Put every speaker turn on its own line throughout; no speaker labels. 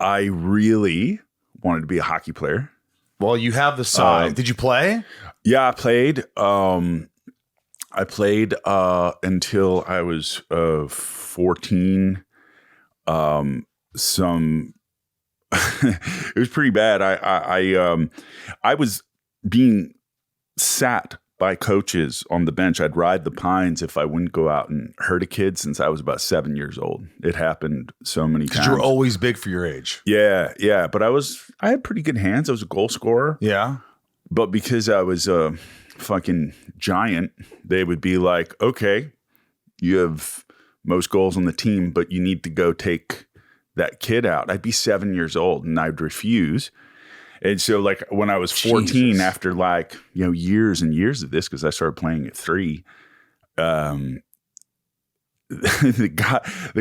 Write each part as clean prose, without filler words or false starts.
I really wanted to be a hockey player.
Well, you have the side. Did you play?
Yeah, I played. I played until I was 14. It was pretty bad. I was being sat by coaches on the bench. I'd ride the pines if I wouldn't go out and hurt a kid since I was about 7 years old. It happened so many times.
Because you were always big for your age.
Yeah. But I had pretty good hands. I was a goal scorer.
Yeah.
But because I was a fucking giant, they would be like, okay, you have most goals on the team, but you need to go take that kid out. I'd be 7 years old and I'd refuse. And so like when I was 14, Jesus. After like, years and years of this, because I started playing at 3, the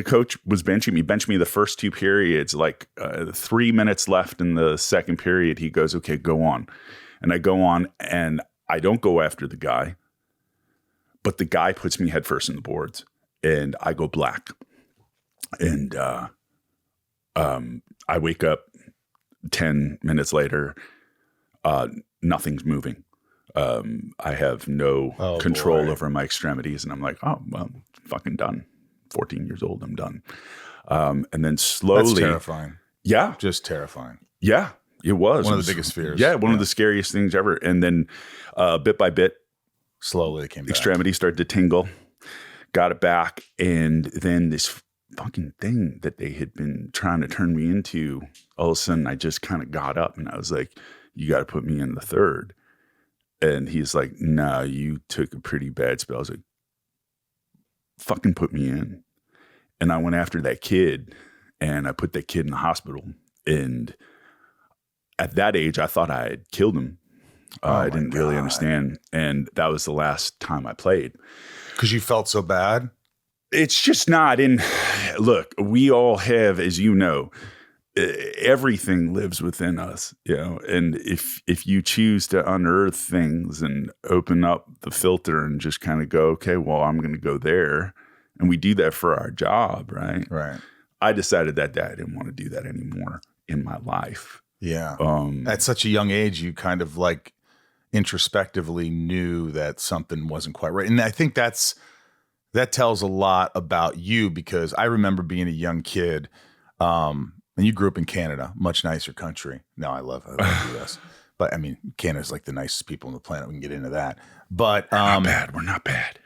coach was benching me the first 2 periods, like 3 minutes left in the second period. He goes, okay, go on. And I go on and I don't go after the guy, but the guy puts me headfirst in the boards and I go black. And I wake up 10 minutes later, nothing's moving. I have no control over my extremities. And I'm like, oh, well, fucking done. 14 years old, I'm done. And then slowly.
That's terrifying.
Yeah.
Just terrifying.
Yeah, it was.
One of the biggest fears.
Yeah, one of the scariest things ever. And then bit by bit,
slowly it came back.
Extremities started to tingle, got it back. And then this fucking thing that they had been trying to turn me into, all of a sudden I just kind of got up and I was like, you got to put me in the third. And he's like, nah, you took a pretty bad spell. I was like, fucking put me in. And I went after that kid and I put that kid in the hospital. And at that age, I thought I had killed him. I didn't really understand. And that was the last time I played.
Because you felt so bad?
It's just not. And look, we all have, as you know, everything lives within us, and if you choose to unearth things and open up the filter and just kind of go, okay, well, I'm going to go there. And we do that for our job, right?
Right.
I decided that I didn't want to do that anymore in my life.
Yeah. At such a young age, you kind of like introspectively knew that something wasn't quite right. And I think that tells a lot about you, because I remember being a young kid, and you grew up in Canada, much nicer country. No, I love the U.S. But I mean, Canada's like the nicest people on the planet. We can get into that. But
We're not bad.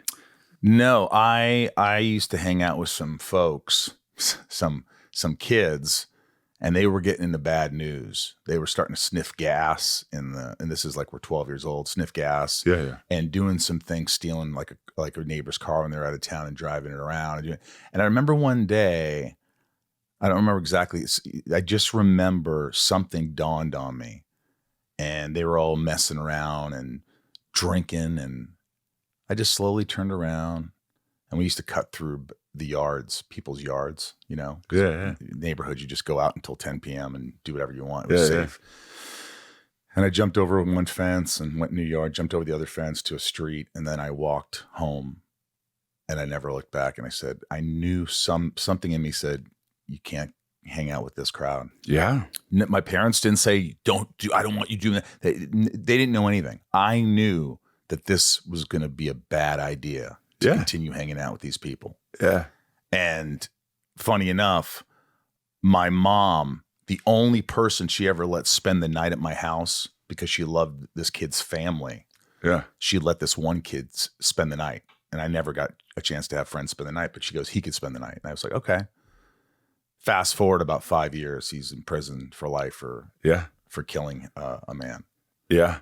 No, I used to hang out with some folks, some kids, and they were getting into bad news. They were starting to sniff gas and this is like, we're 12 years old, sniff gas, and doing some things, stealing like a neighbor's car when they're out of town and driving it around. And I remember one day, I don't remember exactly. I just remember something dawned on me, and they were all messing around and drinking, and I just slowly turned around, and we used to cut through the yards, people's yards, neighborhood. You just go out until 10 p.m. and do whatever you want. It was safe. And I jumped over one fence and went in the yard, jumped over the other fence to a street, and then I walked home, and I never looked back. And I said, I knew something in me said, you can't hang out with this crowd. Yeah. My parents didn't say, I don't want you doing that. They didn't know anything. I knew that this was going to be a bad idea to continue hanging out with these people. Yeah. And funny enough, my mom, the only person she ever let spend the night at my house, because she loved this kid's family. Yeah. She let this one kid spend the night. And I never got a chance to have friends spend the night, but she goes, he could spend the night. And I was like, okay. Fast forward about 5 years, he's in prison for life for killing a man. Yeah.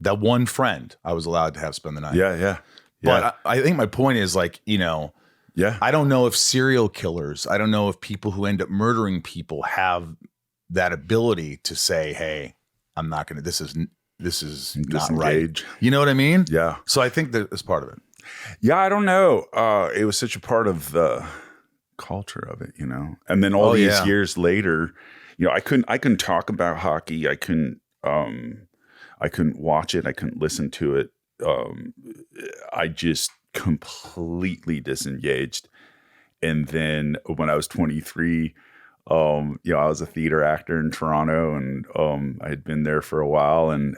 That one friend I was allowed to have spend the night. Yeah. But I think my point is like, I don't know if serial killers, I don't know if people who end up murdering people have that ability to say, hey, I'm not going to, this is not right. You know what I mean? Yeah. So I think that is part of it.
Yeah, I don't know. It was such a part of the culture of it, and then all these years later, I couldn't talk about hockey. I couldn't watch it. I couldn't listen to it. I just completely disengaged. And then when I was 23, I was a theater actor in Toronto, and I had been there for a while, and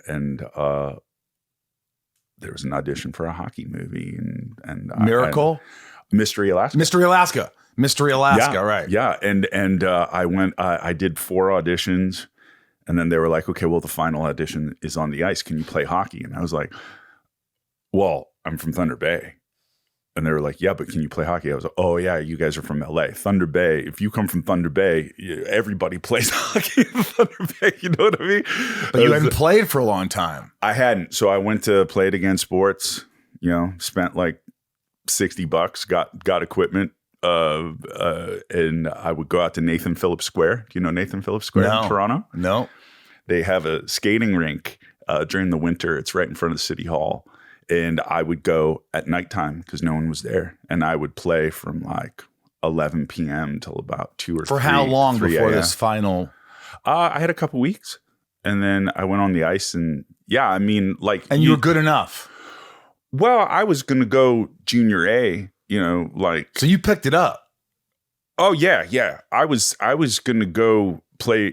there was an audition for a hockey movie, and
Miracle,
Mystery Alaska.
Mystery Alaska,
Yeah,
right?
Yeah, and I went. I did 4 auditions, and then they were like, "Okay, well, the final audition is on the ice. Can you play hockey?" And I was like, "Well, I'm from Thunder Bay." And they were like, "Yeah, but can you play hockey?" I was like, "Oh yeah, you guys are from LA. Thunder Bay. If you come from Thunder Bay, everybody plays hockey in Thunder Bay." You know what I mean?
But you hadn't played for a long time.
I hadn't. So I went to Play It Again Sports, spent like $60, got equipment. And I would go out to Nathan Phillips Square. Do you know Nathan Phillips Square in Toronto?
No.
They have a skating rink during the winter. It's right in front of the City Hall. And I would go at nighttime because no one was there. And I would play from like 11 p.m. till about 2 or 3.
For how long before this final?
I had a couple weeks. And then I went on the ice. And yeah, I mean, like.
And you were good enough.
Well, I was going to go junior A, like.
So you picked it up.
Oh, yeah. Yeah. I was going to go play.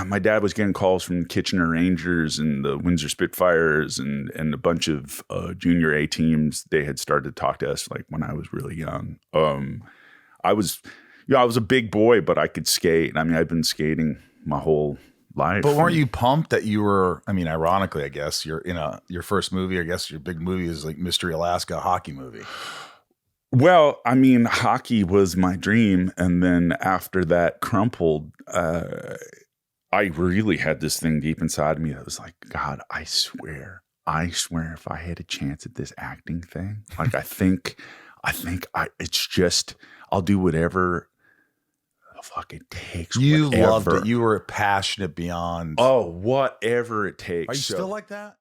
My dad was getting calls from Kitchener Rangers and the Windsor Spitfires and a bunch of junior A teams. They had started to talk to us like when I was really young. I was a big boy, but I could skate. I mean, I've been skating my whole life.
But weren't you pumped that you were? I mean, ironically, I guess you're in your first movie. I guess your big movie is like Mystery Alaska, a hockey movie.
Well, I mean, hockey was my dream, and then after that crumpled. I really had this thing deep inside of me that was like, God, I swear if I had a chance at this acting thing, like I think it's just, I'll do whatever the fuck it takes.
You loved it. You were passionate beyond.
Oh, whatever it takes.
Are you still like that?